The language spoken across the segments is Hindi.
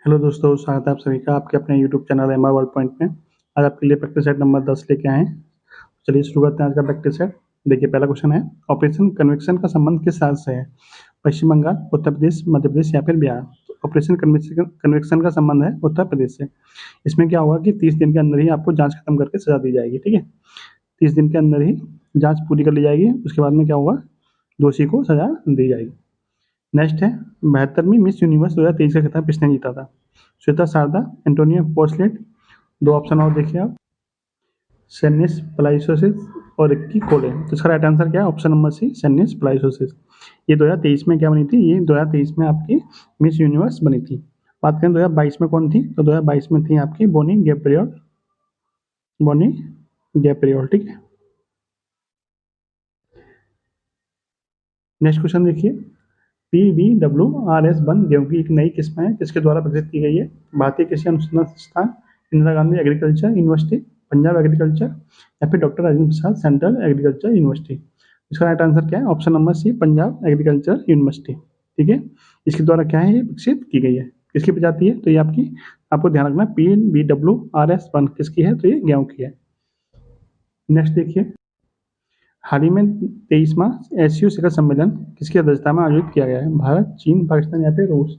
हेलो दोस्तों, स्वागत है आप सभी का आपके अपने YouTube channel MR world point में। आज आपके लिए प्रैक्टिस सेट नंबर 10 लेके आए हैं। चलिए शुरू करते हैं आज का प्रैक्टिस सेट। देखिए पहला क्वेश्चन है, ऑपरेशन कन्वेक्शन का संबंध किस राज्य से है? पश्चिम बंगाल, उत्तर प्रदेश, मध्य प्रदेश या फिर बिहार। तो ऑपरेशन कन्वेक्शन का संबंध है उत्तर प्रदेश से। इसमें क्या होगा कि 30 दिन के अंदर ही आपको जाँच खत्म करके सजा दी जाएगी। ठीक है, 30 दिन के अंदर ही जाँच पूरी कर ली जाएगी। उसके बाद में क्या होगा, दोषी को सजा दी जाएगी। नेक्स्ट है, 72वीं मिस यूनिवर्स 2023 का खिताब किसने जीता था? श्वेता शारदा, एंटोनिया पोर्सलेट। दो ऑप्शन और देखिए आप, सेनिस प्लाइसोसिस और रिक्की कोले। तो इसका राइट आंसर क्या है? ऑप्शन नंबर सी, सेनिस प्लाइसोसिस। ये 2023 में क्या बनी थी? ये 2023 में आपकी मिस यूनिवर्स बनी थी। बात करें 2022 में कौन थी? तो 2022 में थी आपकी बोनी गैब्रियल। बोनी गैब्रियल, ठीक है। नेक्स्ट क्वेश्चन देखिए, PBWRS-1 गेहूं की एक नई किस्म है, किसके द्वारा विकसित की गई है? भारतीय कृषि अनुसंधान संस्थान, Indira Gandhi agriculture university, Punjab agriculture या फिर doctor Rajendra Prasad central agriculture university. इसका राइट आंसर क्या है? Option number C, Punjab agriculture university. ठीक है, इसके द्वारा क्या है, ये विकसित की गई है। किसकी प्रजाति है? तो ये आपको ध्यान रखना, PBWRS-1 किसकी है? तो ये गेहूं की है। नेक्स्ट देखिए, हाल ही में 23वां एससीओ शिखर सम्मेलन किसकी अध्यक्षता में आयोजित किया गया है? भारत, चीन, पाकिस्तान या फिर रूस।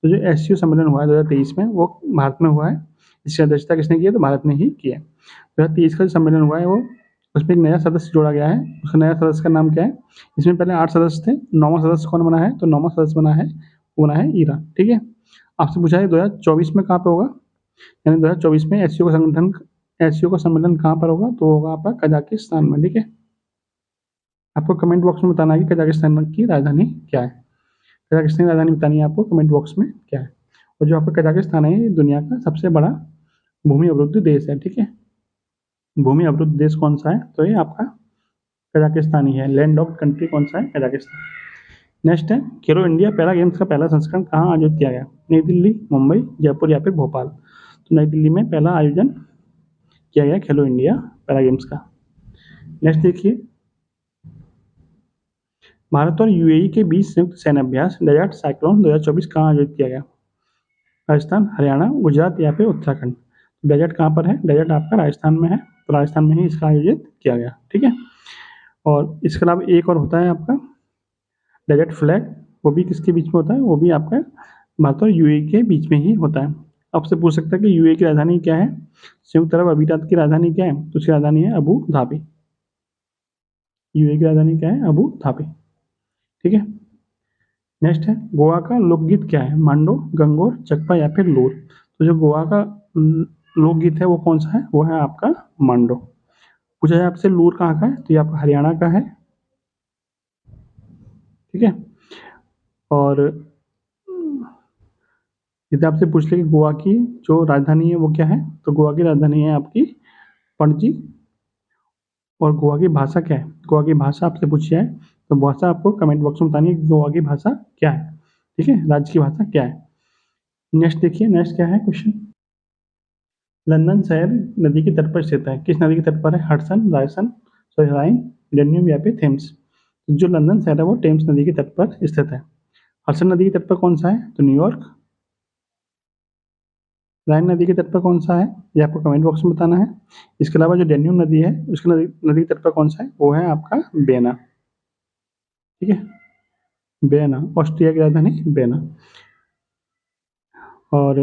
तो जो एससीओ सम्मेलन हुआ है 2023 में, वो भारत में हुआ है। इसकी अध्यक्षता किसने की है? तो भारत ने ही की है। 2023 का जो सम्मेलन हुआ है, वो उसमें एक नया सदस्य जोड़ा गया है। उसका नया सदस्य का नाम क्या है? इसमें पहले 8 सदस्य थे, 9वां सदस्य कौन बना है? तो 9वां सदस्य बना है, वो बना है ईरान। ठीक है, आपसे पूछा है 2024 में कहाँ पे होगा, यानी 2024 में एससीओ का सम्मेलन कहाँ पर होगा? तो होगा आपका कजाकिस्तान में। ठीक है, आपको कमेंट बॉक्स में बताना है कि कजाकिस्तान की राजधानी क्या है। कजाकिस्तान की राजधानी बतानी है आपको कमेंट बॉक्स में क्या है। और जो आपका कजाकिस्तान है, ये दुनिया का सबसे बड़ा भूमि अवरुद्ध देश है। ठीक है, भूमि अवरुद्ध देश कौन सा है? तो ये आपका कजाकिस्तान ही है। लैंड लॉक्ड कंट्री कौन सा है? कजाकिस्तान। नेक्स्ट है, खेलो इंडिया पैरा गेम्स का पहला संस्करण कहाँ आयोजित किया गया? नई दिल्ली, मुंबई, जयपुर या फिर भोपाल। तो नई दिल्ली में पहला आयोजन किया गया खेलो इंडिया पैरा गेम्स का। नेक्स्ट देखिए, भारत और यूएई के बीच संयुक्त सैन्य अभ्यास डेजर्ट साइक्लोन 2024 कहाँ आयोजित किया गया? राजस्थान, हरियाणा, गुजरात या फिर उत्तराखंड। डेजर्ट कहाँ पर है? डेजर्ट आपका राजस्थान में है, तो राजस्थान में ही इसका आयोजित किया गया। ठीक है, और इसके अलावा एक और होता है आपका डेजर्ट फ्लैग, वो भी किसके बीच में होता है? वो भी आपका भारत और यूएई के बीच में ही होता है। आपसे पूछ सकता है कि यूएई की राजधानी क्या है? संयुक्त अरब अमीरात की राजधानी क्या है? तो उसकी राजधानी है अबू धाबी। यूएई की राजधानी क्या है? Abu Dhabi. ठीक है, नेक्स्ट है, गोवा का लोकगीत क्या है? मांडो, गंगोर, चकपा या फिर लूर। तो जो गोवा का लोकगीत है वो कौन सा है? वो है आपका मांडो। पूछा जाए आपसे लूर कहाँ का है? तो ये आपका हरियाणा का है। ठीक है, और यदि आपसे पूछ ले कि गोवा की जो राजधानी है वो क्या है, तो गोवा की राजधानी है आपकी पणजी। और गोवा की भाषा क्या है? गोवा की भाषा आपसे पूछी जाए तो भाषा आपको कमेंट बॉक्स में बतानी है कि गोवा की भाषा क्या है। ठीक है, राज्य की भाषा क्या है। नेक्स्ट देखिए, नेक्स्ट क्या है क्वेश्चन, लंदन शहर नदी के तट पर स्थित है, किस नदी के तट पर है? हडसन, राइन, डेन्यूब या फिर थेम्स। जो लंदन शहर है वो टेम्स नदी के तट पर स्थित है। हडसन नदी के तट पर कौन सा है? तो न्यूयॉर्क। राइन नदी के तट पर कौन सा है? ये आपको कमेंट बॉक्स में बताना है। इसके अलावा जो डेन्यूब नदी है, उसकी नदी के तट पर कौन सा है? वो है आपका बेना। ठीक है, बेना, ऑस्ट्रिया की राजधानी बेना। और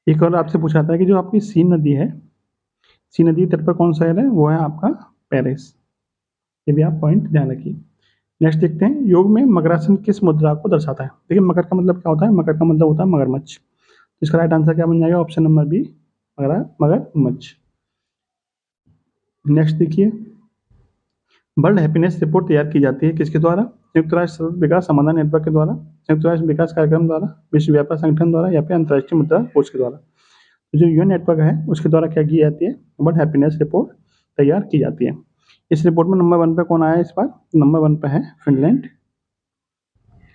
एक और आपसे पूछा था कि जो आपकी सीन नदी है, सी नदी के तट पर कौन सा शहर है? वो है आपका पेरिस। ये भी आप पॉइंट ध्यान रखिए। नेक्स्ट देखते हैं, योग में मकरासन किस मुद्रा को दर्शाता है? देखिए मकर का मतलब क्या होता है? मकर का मतलब होता है मगरमच्छ। तो इसका राइट आंसर क्या बन जाएगा? ऑप्शन नंबर बी, मगरमच्छ। नेक्स्ट देखिए, वर्ल्ड हैप्पीनेस रिपोर्ट तैयार की जाती है किसके द्वारा? संयुक्त राष्ट्र सतत विकास समाधान नेटवर्क के द्वारा, संयुक्त राष्ट्र विकास कार्यक्रम द्वारा, विश्व व्यापार संगठन द्वारा या फिर अंतर्राष्ट्रीय मुद्रा कोष के द्वारा। तो जो यूएन नेटवर्क है उसके द्वारा क्या की जाती है? वर्ल्ड हैप्पीनेस रिपोर्ट तैयार की जाती है। इस रिपोर्ट में नंबर 1 पे कौन आया इस बार? नंबर 1 पे है फिनलैंड।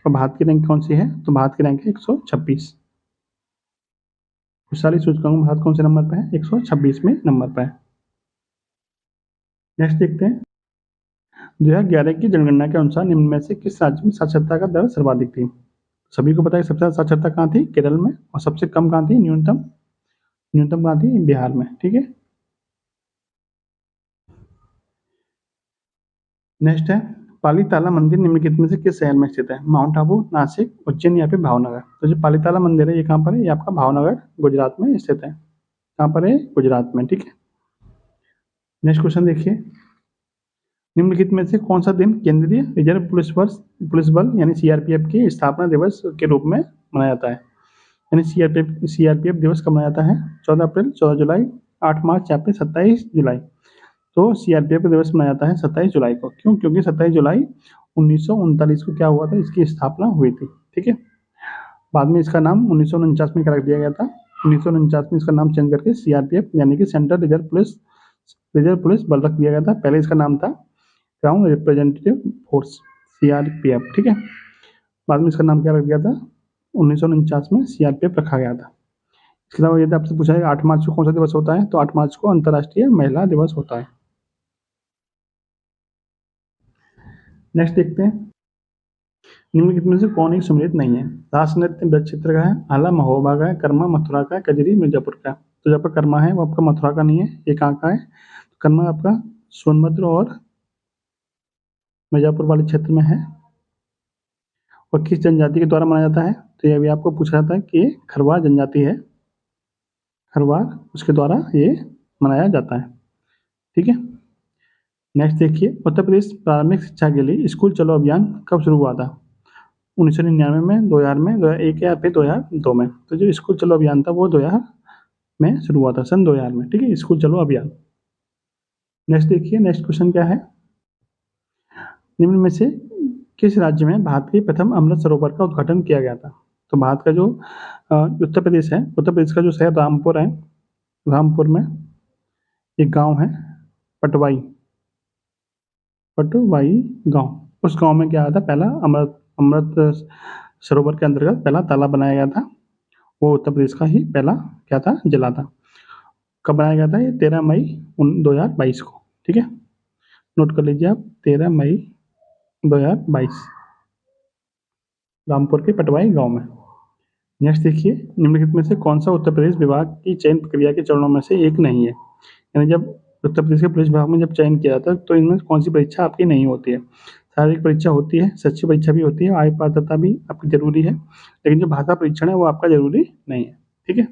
और भारत की रैंक कौन सी है? तो भारत की रैंक है 126। खुशहाली सूचकांक में भारत कौन से नंबर पे है? 126वें नंबर पे है। नेक्स्ट देखते हैं, 2011 की जनगणना के अनुसार निम्न में से किस राज्य में साक्षरता का दर सर्वाधिक थी? सभी को पता है सबसे ज़्यादा साक्षरता कहाँ थी, केरल में, और सबसे कम कहाँ थी, न्यूनतम न्यूनतम कहाँ थी, बिहार में। ठीक है, नेक्स्ट है पालीताला मंदिर निम्नलिखित में से किस शहर में स्थित है, माउंट आबू, नासिक, उज्जैन या फिर भावनगर। तो जो पालीताला मंदिर है ये कहाँ पर है, ये आपका भावनगर गुजरात में स्थित है। कहाँ पर है, गुजरात में। ठीक है, नेक्स्ट क्वेश्चन देखिए, निम्नलिखित में से कौन सा दिन केंद्रीय रिजर्व पुलिस बल यानी सीआरपीएफ की स्थापना दिवस के रूप में मनाया जाता है। यानी सीआरपीएफ दिवस कब मनाया जाता है, 14 अप्रैल, 14 जुलाई, 8 मार्च या फिर 27 जुलाई। तो सीआरपीएफ दिवस मनाया जाता है 27 जुलाई को। क्यों, क्योंकि 27 जुलाई 1939 को क्या हुआ था, इसकी स्थापना हुई थी। ठीक है, बाद में इसका नाम 1949 में रख दिया गया था। 1949 में इसका नाम चेंज करके सीआरपीएफ यानी कि सेंट्रल रिजर्व पुलिस बल रख दिया गया था। पहले इसका नाम था ग्राउंड रिप्रेजेंटेटिव फोर्स, सीआरपीएफ। ठीक है, बाद में इसका नाम क्या रख दिया था, 1949 में सीआरपीएफ रखा गया था। इसके अलावा यदि आपसे पूछा जाए 8 मार्च को कौन सा दिवस होता है, तो 8 मार्च को अंतर्राष्ट्रीय महिला दिवस होता है। नेक्स्ट देखते हैं, निम्नलिखित में से कौन एक सम्मिलित नहीं है। रास नृत्य ब्रज क्षेत्र का है, आला महोबा का है, कर्मा मथुरा का है, कजरी मिर्जापुर का है। तो जो आपका कर्मा है वो आपका मथुरा का नहीं है, ये कहाँ का है, कर्मा आपका सोनभद्र और मिर्जापुर वाले क्षेत्र में है। और किस जनजाति के द्वारा मनाया जाता है, तो ये भी आपको पूछा जाता है कि ये खरवार जनजाति है, खरवार उसके द्वारा ये मनाया जाता है। ठीक है, नेक्स्ट देखिए, उत्तर प्रदेश प्रारंभिक शिक्षा के लिए स्कूल चलो अभियान कब शुरू हुआ था, 1999 में, 2000 में, 2001 या फिर 2002 में। तो जो स्कूल चलो अभियान था वो 2000 में शुरू हुआ था, सन 2000 में। ठीक है, स्कूल चलो अभियान। नेक्स्ट देखिए, नेक्स्ट क्वेश्चन क्या है, निम्न में से किस राज्य में भारत के प्रथम अमृत सरोवर का उद्घाटन किया गया था। तो भारत का जो उत्तर प्रदेश है, उत्तर प्रदेश का जो शहर रामपुर है, रामपुर में एक गांव है पटवाई, पटवाई गांव, उस गांव में क्या था, पहला अमृत सरोवर के अंतर्गत पहला तालाब बनाया गया था। वो उत्तर प्रदेश का ही पहला क्या था, जिला था। कब बनाया गया था, ये 13 मई 2022 को। ठीक है, नोट कर लीजिए आप, 13 मई 2022, रामपुर के पटवाई गांव में। नेक्स्ट देखिए, निम्नलिखित में से कौन सा उत्तर प्रदेश विभाग की चयन प्रक्रिया के चरणों में से एक नहीं है। यानी जब उत्तर प्रदेश के पुलिस विभाग में जब चयन किया जाता है तो इनमें कौन सी परीक्षा आपकी नहीं होती है। शारीरिक परीक्षा होती है, शैक्षिक परीक्षा भी होती है, आय पात्रता भी आपकी जरूरी है, लेकिन जो भाषा परीक्षण है वो आपका जरूरी नहीं है। ठीक है,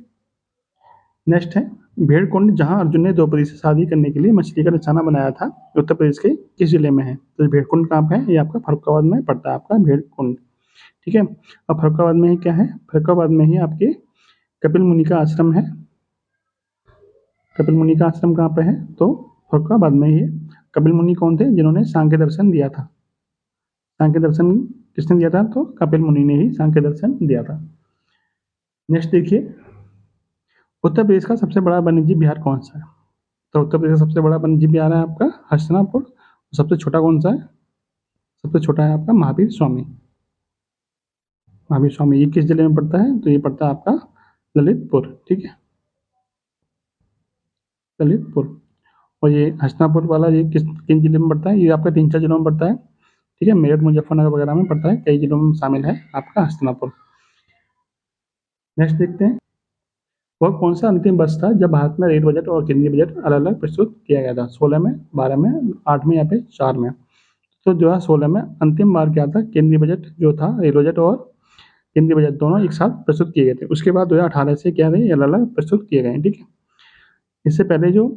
नेक्स्ट है, भेड़कुंड जहां अर्जुन ने द्रौपदी से शादी करने के लिए मछली का निशाना बनाया था, उत्तर प्रदेश के किस जिले में है। तो भेड़कुंड कहाँ पे है, ये आपका फर्रुखाबाद में पड़ता है, आपका भेड़कुंड। ठीक है, और फर्रुखाबाद में ही क्या है, फर्रुखाबाद में ही आपके कपिल मुनि का आश्रम है। कपिल मुनि का आश्रम कहाँ पे है, तो फर्रुखाबाद में ही है। कपिल मुनि कौन थे, जिन्होंने सांख्य दर्शन दिया था। सांख्य दर्शन किसने दिया था, तो कपिल मुनि ने ही सांख्य दर्शन दिया था। नेक्स्ट देखिए, उत्तर प्रदेश का सबसे बड़ा वन्यजीव विहार कौन सा है। तो उत्तर प्रदेश का सबसे बड़ा वन्यजीव विहार है आपका हस्तिनापुर। सबसे छोटा कौन सा है, सबसे छोटा है आपका महावीर स्वामी। महावीर स्वामी ये किस जिले में पड़ता है, तो ये पड़ता है आपका ललितपुर। ठीक है, ललितपुर। और ये हस्तिनापुर वाला ये किन जिले में पड़ता है, ये आपका 3-4 जिलों में पड़ता है। ठीक है, मेरठ, मुजफ्फरनगर वगैरह में पड़ता है, कई जिलों में शामिल है आपका हस्तिनापुर। नेक्स्ट देखते हैं, वह कौन सा अंतिम वर्ष था जब भारत में रेल बजट और केंद्रीय बजट अलग अलग प्रस्तुत किया गया था, 16 में, 12 में, 8 में या फिर 4 में। तो जो है 16 में अंतिम बार क्या था, केंद्रीय बजट जो था, रेल बजट और केंद्रीय बजट दोनों एक साथ प्रस्तुत किए गए थे। उसके बाद 2018 से क्या है, अलग अलग प्रस्तुत किए गए हैं। ठीक है, इससे पहले जो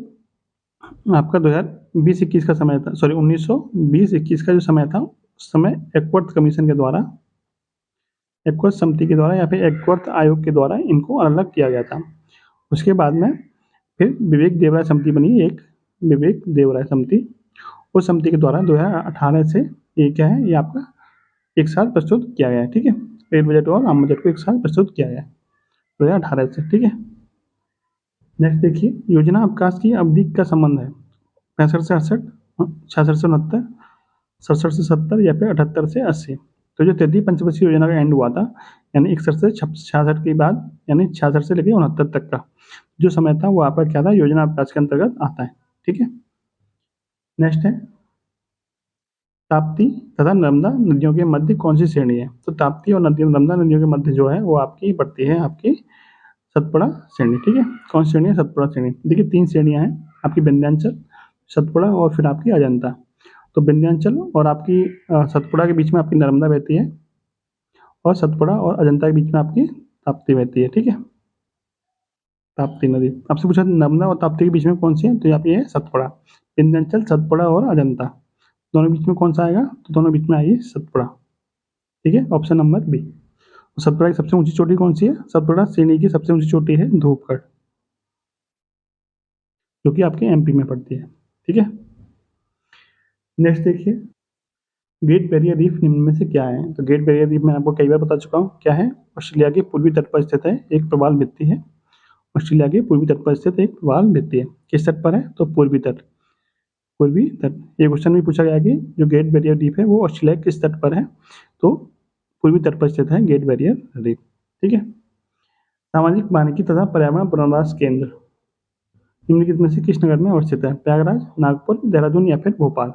आपका 2020-21 का समय था, सॉरी 1920-21 का जो समय था, उस समय एकवर्थ कमीशन के द्वारा, एकवर्थ समिति के द्वारा या फिर एकवर्थ आयोग के द्वारा इनको अलग अलग किया गया था। उसके बाद में फिर विवेक देवराय समिति बनी, एक विवेक देवराय समिति। उस समिति के द्वारा 2018 से ये क्या है, ये आपका एक साथ प्रस्तुत किया गया है। ठीक है, रेल बजट और आम बजट को एक साथ प्रस्तुत किया गया है 2018 से। ठीक है, नेक्स्ट देखिए, योजना अवकाश की अवधि का संबंध है 65 से 68, 66 से 69, 67 से 70 या फिर 78 से 80। तो जो तृतीय पंचवर्षीय योजना का एंड हुआ था, यानी 61 से 66 के बाद, यानी 66 से लेकर 69 तक का जो समय था वो आपका क्या था, योजना अवकाश के अंतर्गत आता है। ठीक है, नेक्स्ट है, ताप्ती तथा नर्मदा नदियों के मध्य कौन सी श्रेणी है? तो ताप्ती और नर्मदा नदियों के मध्य जो है वो आपकी पड़ती है आपकी सतपुड़ा श्रेणी। ठीक है, कौन सी श्रेणी है? सतपुड़ा श्रेणी। देखिए 3 श्रेणियां हैं आपकी, विंध्याचल, सतपुड़ा और फिर आपकी अजंता। तो विंध्याचल और आपकी सतपुड़ा के बीच में आपकी नर्मदा बहती है, और सतपुड़ा और अजंता के बीच में आपकी ताप्ती बहती है। ठीक है, ताप्ती नदी आपसे पूछा नर्मदा और ताप्ती के बीच में कौन सी है, तो यहाँ पे है सतपुड़ा। विंध्याचल, सतपुड़ा और अजंता, दोनों बीच में कौन सा आएगा? तो दोनों बीच में आएगी सतपुड़ा। ठीक है, ऑप्शन नंबर बी। सतपुड़ा की सबसे ऊंची चोटी कौन सी है? सतपुड़ा श्रेणी की सबसे ऊंची चोटी है धूपगढ़, जो कि आपके एमपी में पड़ती है। ठीक है, नेक्स्ट देखिए, ग्रेट बैरियर रीफ निम्न में से क्या है? तो ग्रेट बैरियर रीफ मैं आपको कई बार बता चुका हूँ क्या है। ऑस्ट्रेलिया के पूर्वी तट पर स्थित है, एक प्रवाल भित्ति है। ऑस्ट्रेलिया के पूर्वी तट पर स्थित एक प्रवाल भित्ति है। किस तट पर है? तो पूर्वी तट। पूर्वी तट। ये क्वेश्चन भी पूछा गया कि जो ग्रेट बैरियर रीफ है वो ऑस्ट्रेलिया के किस तट पर है? तो पूर्वी तट पर स्थित है ग्रेट बैरियर रीफ। ठीक है, सामाजिक वानिकी तथा पर्यावरण पुनर्वास केंद्र निम्नलिखित में से किस नगर में अवस्थित है? प्रयागराज, नागपुर, देहरादून या फिर भोपाल?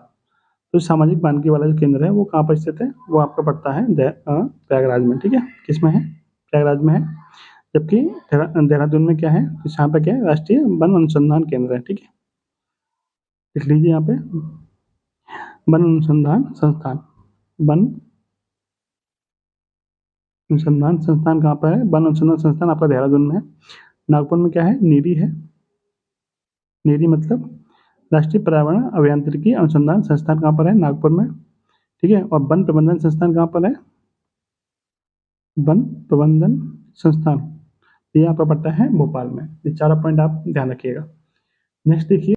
तो सामाजिक वानिकी वाला जो केंद्र है वो कहाँ पर स्थित है? वो आपका पड़ता है प्रयागराज में। ठीक है, किस में है? प्रयागराज में है। जबकि देहरादून में क्या है? यहाँ पे क्या है? राष्ट्रीय वन अनुसंधान केंद्र है। ठीक है, लिख लीजिए यहाँ पे, वन अनुसंधान संस्थान। वन अनुसंधान संस्थान कहाँ पर है? वन अनुसंधान संस्थान आपका देहरादून में है। नागपुर में क्या है? नीरी है। नीरी मतलब राष्ट्रीय पर्यावरण अभियांत्रिकी अनुसंधान संस्थान कहाँ पर है? नागपुर में। ठीक है, और वन प्रबंधन संस्थान कहाँ पर है? वन प्रबंधन संस्थान ये यहाँ पर पड़ता है भोपाल में। ये 4 पॉइंट आप ध्यान रखिएगा। नेक्स्ट देखिए,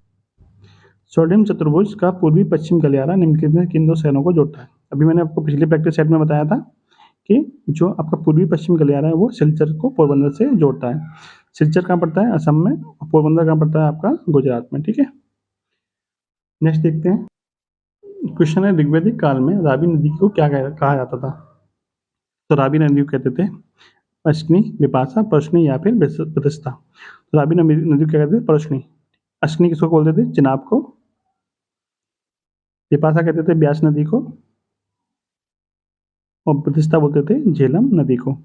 सोडियम चतुर्भुज का पूर्वी पश्चिम गलियारा निम्नलिखित में किन 2 शहरों को जोड़ता है? अभी मैंने आपको पिछले प्रैक्टिस सेट में बताया था कि जो आपका पूर्वी पश्चिम गलियारा है वो सिलचर को पोरबंदर से जोड़ता है। सिलचर कहाँ पड़ता है? असम में। और पोरबंदर कहाँ पड़ता है? आपका गुजरात में। ठीक है, नेक्स्ट देखते हैं। क्वेश्चन है, ऋग्वैदिक काल में रावी नदी को क्या कहा जाता था? तो रावी नदी को कहते थे अश्विनी, विपाशा, परशुनी या फिर प्रतिष्ठा। तो रावी नदी को क्या कहते थे? परशुनी। अश्विनी किसको बोलते थे? चिनाब को। विपाशा कहते थे ब्यास नदी को। और प्रतिष्ठा बोलते थे झेलम नदी को।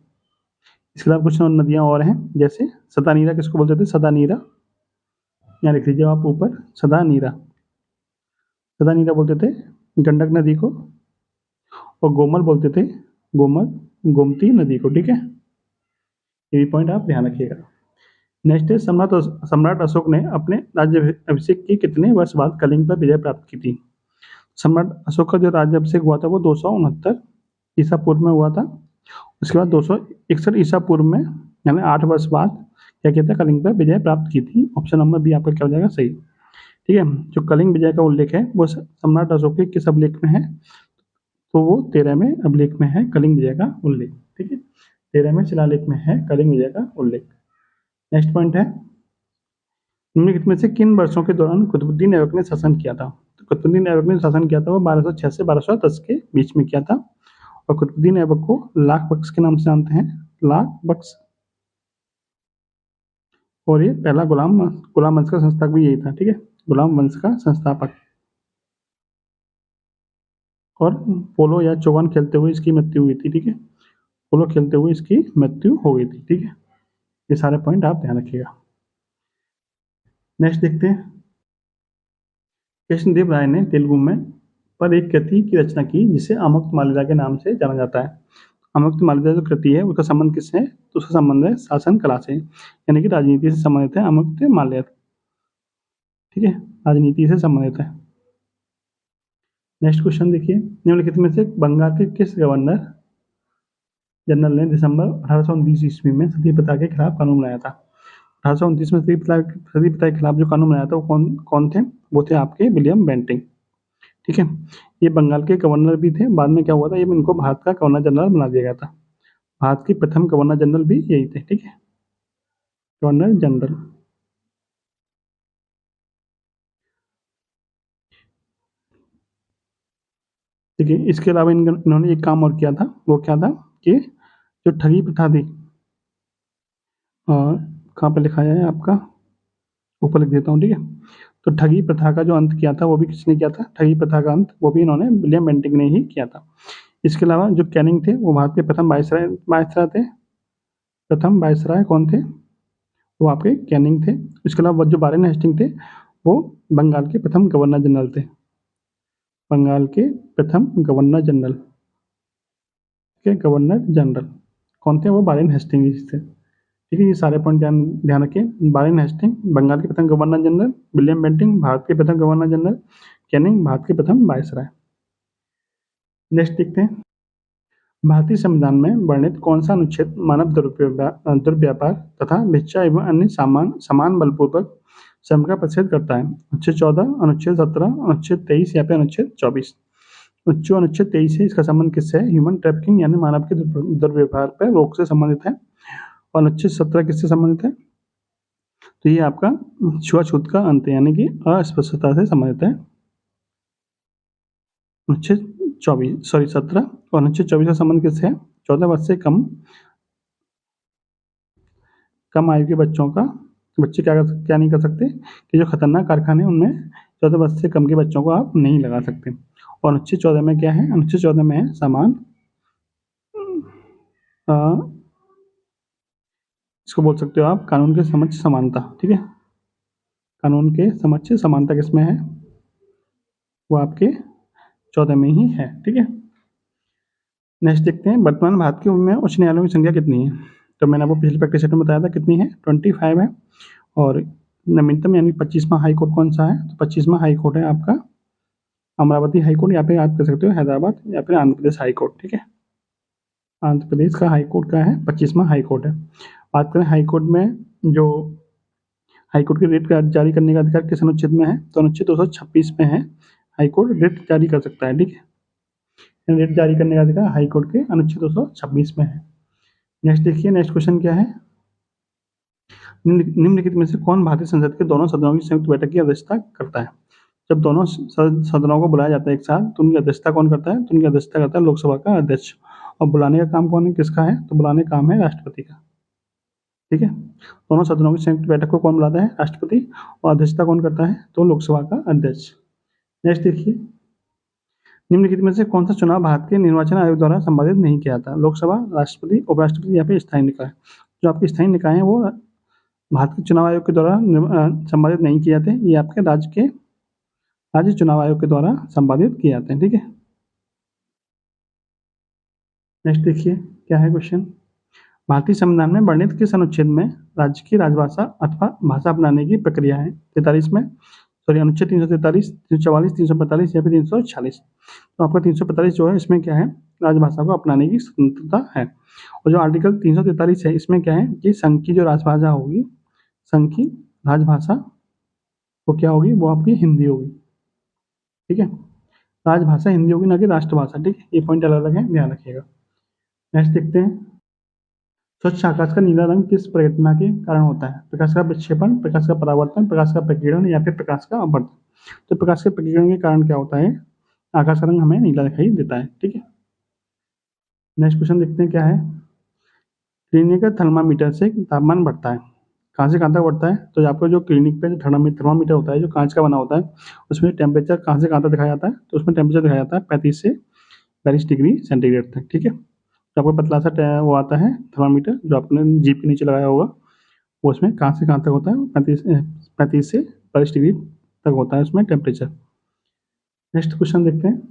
इसके अलावा कुछ नदियां और हैं, जैसे सदानीरा किसको बोलते थे? सदानीरा, यहाँ लिख लीजिए आप ऊपर, सदानीरा। सदानीरा बोलते थे गंडक नदी को। और गोमल बोलते थे गोमती नदी को। ठीक है, ये भी पॉइंट आप ध्यान रखिएगा। नेक्स्ट है, सम्राट अशोक ने अपने राज्य अभिषेक के कितने वर्ष बाद कलिंग पर विजय प्राप्त की थी? सम्राट अशोक का जो राज्य अभिषेक हुआ था वो 269 ईसा पूर्व में हुआ था। उसके बाद 261 ईसा पूर्व में, यानी 8 वर्ष बाद क्या किया था? कलिंग पर विजय प्राप्त की थी। ऑप्शन नंबर बी आपका क्या हो जाएगा? सही। ठीक है, जो कलिंग विजय का उल्लेख है वो सम्राट अशोक के किस अभिलेख में है? तो वो 13वें अभिलेख में है कलिंग विजय का उल्लेख। ठीक है, 13वें शिलालेख में है कलिंग विजय का उल्लेख। नेक्स्ट पॉइंट है, निम्नलिखित में से किन वर्षों के दौरान कुतुबुद्दीन ऐबक ने शासन किया था? तो कुतुबुद्दीन ऐबक ने शासन किया था वो 1206 से 1210 के बीच में किया था। और कुतुबुद्दीन ऐबक को लाख बख्श के नाम से जानते हैं, लाख बख्श। और ये पहला गुलाम वंश का संस्थापक भी यही था। ठीक है, गुलाम वंश का संस्थापक। और पोलो या चौवन खेलते हुए इसकी मृत्यु हुई थी। ठीक है, पोलो खेलते हुए इसकी मृत्यु हो गई थी। ठीक है, ये सारे पॉइंट आप ध्यान रखिएगा। नेक्स्ट देखते हैं, कृष्णदेव राय ने तेलुगु में पर एक कृति की रचना की जिसे अमुक्तमाल्यदा के नाम से जाना जाता है। अमुक्तमाल्यदा जो कृति है उसका संबंध किससे है? तो उसका संबंध है शासन कला से, यानी कि राजनीति से संबंधित है अमुक्तमाल्यदा। ठीक है, राजनीति से संबंधित है। नेक्स्ट क्वेश्चन देखिए, निम्नलिखित में से बंगाल के किस गवर्नर जनरल ने दिसंबर 1829 ईस्वी में सती प्रथा के खिलाफ कानून बनाया था? 1829 में सती प्रथा के खिलाफ जो कानून बनाया था वो कौन कौन थे? वो थे आपके विलियम बेंटिंग। ठीक है, ये बंगाल के गवर्नर भी थे। बाद में क्या हुआ था, ये इनको भारत का गवर्नर जनरल बना दिया गया था। भारत के प्रथम गवर्नर जनरल भी यही थे। ठीक है, गवर्नर जनरल। ठीक है, इसके अलावा इन्होंने एक काम और किया था, वो क्या था कि जो ठगी प्रथा थी, कहाँ पे लिखा है आपका, ऊपर लिख देता हूँ। ठीक है, तो ठगी प्रथा का जो अंत किया था वो भी किसने किया था? ठगी प्रथा का अंत वो भी इन्होंने विलियम बेंटिक ने ही किया था। इसके अलावा जो कैनिंग थे वो भारत के प्रथम वायसराय थे। प्रथम वायसराय कौन थे? वो आपके कैनिंग थे। इसके अलावा जो वारेन हेस्टिंग थे वो बंगाल के प्रथम गवर्नर जनरल थे। बंगाल के प्रथम गवर्नर जनरल कौन थे? वो वारेन हेस्टिंग थे। ठीक है, ये सारे पॉइंट ध्यान ध्यान रखिए। वारेन हेस्टिंग बंगाल के प्रथम governor general, William Bentinck Bharat के प्रथम गवर्नर जनरल, कैनिंग भारत के प्रथम वायसराय। नेक्स्ट देखते हैं, भारतीय संविधान में वर्णित कौन सा अनुच्छेद मानव दुर्व्यापार तथा भिक्षा एवं अन्य समान बलपूर्वक श्रम का प्रतिषेध करता है? अनुच्छेद 14, अनुच्छेद 17, अनुच्छेद 23 या फिर अनुच्छेद 24? जो अनुच्छेद 23 है इसका संबंध किससे है? ह्यूमन ट्रैफिकिंग यानी मानव के दुर्व्यवहार पर रोक से संबंधित है। और अनुच्छेद 17 किससे संबंधित है? तो ये आपका छुआछूत का अंत यानी कि अस्पृश्यता से संबंधित है। अनुच्छेद 17 और अनुच्छेद 24 का संबंध किससे है? 14 वर्ष से कम आयु के बच्चे क्या नहीं कर सकते कि जो खतरनाक कारखाने उनमें 14 वर्ष से कम के बच्चों को आप नहीं लगा सकते। और अनुच्छेद 14 में क्या है? अनुच्छेद 14 में है समान इसको बोल सकते हो आप कानून के समक्ष समानता। ठीक है, कानून के समक्ष समानता किसमें है? वो आपके 14 में ही है। ठीक है, नेक्स्ट देखते हैं, वर्तमान भारत के में उच्च न्यायालयों की संख्या कितनी है? तो मैंने आपको पिछले प्रैक्टिस सेट में बताया था कितनी है, 25 है। और नवीनतम यानी 25वां हाई कोर्ट कौन सा है? तो 25वां हाई कोर्ट है आपका अमरावती हाई कोर्ट, या फिर आप कह सकते हो हैदराबाद, या फिर आंध्र प्रदेश हाई कोर्ट। ठीक है, आंध्र प्रदेश का हाई कोर्ट का है 25वां हाई कोर्ट है। बात करें हाई कोर्ट में, जो हाई कोर्ट की रिट जारी करने का अधिकार किस अनुच्छेद में है? तो अनुच्छेद 226 में है। हाई कोर्ट रिट जारी कर सकता है। ठीक है, रिट जारी करने का अधिकार हाई कोर्ट के अनुच्छेद 226 में है। नेक्स्ट देखिए, नेक्स्ट क्वेश्चन क्या है, निम्नलिखित में से कौन भारतीय संसद के दोनों सदनों की संयुक्त बैठक की अध्यक्षता करता है? जब दोनों सदनों को बुलाया जाता है एक साथ तो उनकी अध्यक्षता कौन करता है? तो उनकी अध्यक्षता करता है लोकसभा का अध्यक्ष। और बुलाने का काम कौन है, किसका है? तो बुलाने का काम है राष्ट्रपति का। ठीक है, दोनों सदनों की संयुक्त बैठक को कौन बुलाता है? राष्ट्रपति। और अध्यक्षता कौन करता है? तो लोकसभा का अध्यक्ष। नेक्स्ट देखिए, निम्नलिखित में से कौन सा चुनाव भारत के निर्वाचन आयोग द्वारा संपादित नहीं किया जाता? लोकसभा, राष्ट्रपति, उपराष्ट्रपति या फिर स्थायी निकाय? जो आपके स्थायी निकाय हैं वो भारत के चुनाव आयोग के द्वारा संपादित नहीं किए जाते, ये आपके राज्य चुनाव आयोग के द्वारा संपादित किए जाते हैं। ठीक है, नेक्स्ट देखिए क्या है क्वेश्चन, भारतीय संविधान में वर्णित किस अनुच्छेद में राज्य की राजभाषा अथवा भाषा अपनाने की प्रक्रिया है? 43 में, सॉरी अनुच्छेद 343, 344, 345 या फिर 346? तो आपका 345 जो है इसमें क्या है? राजभाषा को अपनाने की स्वतंत्रता है। और जो आर्टिकल 343 है इसमें क्या है कि संघ की जो राजभाषा होगी, संघ की राजभाषा वो क्या होगी? वो आपकी हिंदी होगी। ठीक है, राजभाषा हिंदी होगी, ना कि राष्ट्रभाषा। ठीक है, ये पॉइंट अलग अलग है, ध्यान रखिएगा। नेक्स्ट देखते हैं, स्वच्छ आकाश का नीला रंग किस घटना के कारण होता है? प्रकाश का विक्षेपण, प्रकाश का परावर्तन, प्रकाश का प्रकीर्णन या फिर प्रकाश का अपवर्तन? तो प्रकाश के प्रकीर्णन के कारण क्या होता है? आकाश का रंग हमें नीला दिखाई देता है। ठीक है, नेक्स्ट क्वेश्चन देखते हैं क्या है, क्लिनिकल थर्मामीटर से तापमान बढ़ता है, कहाँ से कहाँ तक बढ़ता है? तो आपको जो क्लिनिक पे जो थर्मामीटर होता है जो कांच का बना होता है उसमें टेम्परेचर कहाँ से कहाँ तक दिखाया जाता है? तो उसमें टेम्परेचर दिखाया जाता है 35 से 42 डिग्री सेंटीग्रेड तक। ठीक है, तो आपको पतला सा वो आता है थर्मामीटर जो आपने जीप के नीचे लगाया होगा, वो उसमें कहाँ से कहाँ तक होता है? 35 से 42 डिग्री तक होता है उसमें टेम्परेचर। नेक्स्ट क्वेश्चन देखते हैं,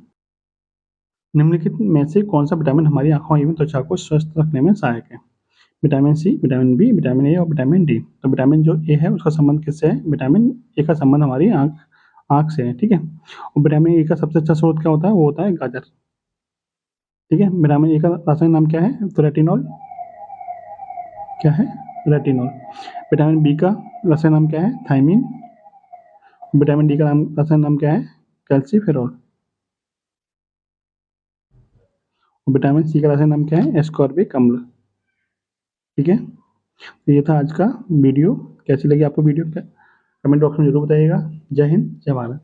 निम्नलिखित में से कौन सा विटामिन हमारी आंखों एवं त्वचा को स्वस्थ रखने में सहायक है? Vitamin C, vitamin B, vitamin A और विटामिन डी। तो विटामिन जो ए है उसका संबंध किससे है? विटामिन ए का संबंध हमारी आँख से है। ठीक है, और विटामिन ए का सबसे अच्छा स्रोत क्या होता है? वो होता है गाजर। ठीक है, विटामिन ए का रासायनिक नाम क्या है? तो रेटिनॉल। क्या है? रेटिनॉल। विटामिन बी का रासायनिक नाम क्या है? थायमीन। विटामिन डी का रासायनिक नाम क्या है? कैल्सीफेरॉल। विटामिन सी का रासायनिक नाम क्या है? एस्कॉर्बिक अम्ल। ठीक है, तो ये था आज का वीडियो। कैसी लगी आपको वीडियो? कमेंट बॉक्स में जरूर बताइएगा। जय हिंद, जय भारत।